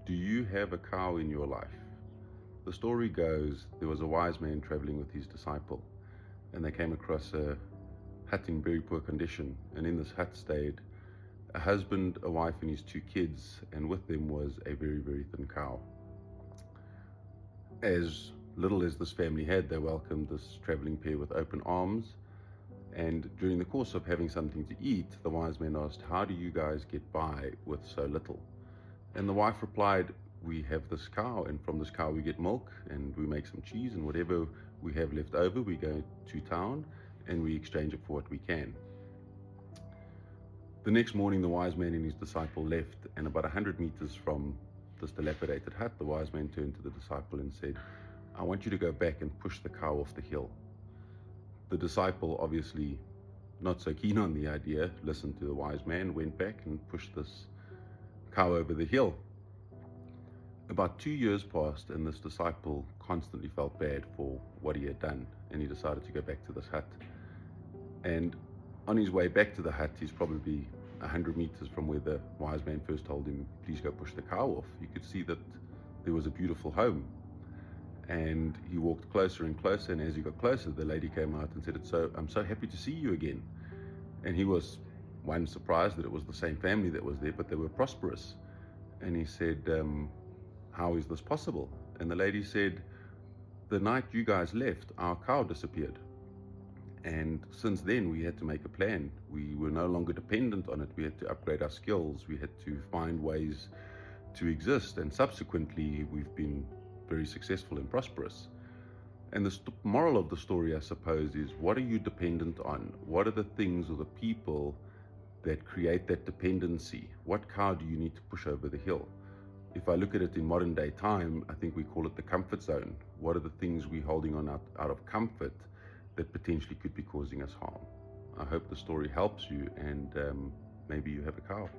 Do you have a cow in your life? The story goes there was a wise man traveling with his disciple, and they came across a hut in very poor condition. And in this hut stayed a husband, a wife, and his two kids, and with them was a very, very thin cow. As little as this family had, they welcomed this traveling pair with open arms. And during the course of having something to eat, the wise man asked, "How do you guys get by with so little?" And the wife replied, "We have this cow, and from this cow we get milk, and we make some cheese, and whatever we have left over, we go to town and we exchange it for what we can." The next morning, the wise man and his disciple left, and about 100 meters from this dilapidated hut, the wise man turned to the disciple and said, "I want you to go back and push the cow off the hill." The disciple, obviously not so keen on the idea, listened to the wise man, went back and pushed this cow over the hill. About 2 years passed, and this disciple constantly felt bad for what he had done, and he decided to go back to this hut. And on his way back to the hut, he's probably 100 meters from where the wise man first told him, "Please go push the cow off." You could see that there was a beautiful home. And he walked closer and closer, and as he got closer, the lady came out and said, "I'm so happy to see you again." And he was, one, surprised that it was the same family that was there, but they were prosperous. And he said, "How is this possible?" And the lady said, "The night you guys left, our cow disappeared. And since then, we had to make a plan. We were no longer dependent on it. We had to upgrade our skills. We had to find ways to exist. And subsequently, we've been very successful and prosperous." And the moral of the story, I suppose, is what are you dependent on? What are the things or the people that create that dependency? What cow do you need to push over the hill? If I look at it in modern day time, I think we call it the comfort zone. What are the things we're holding on out of comfort that potentially could be causing us harm? I hope the story helps you, and maybe you have a cow.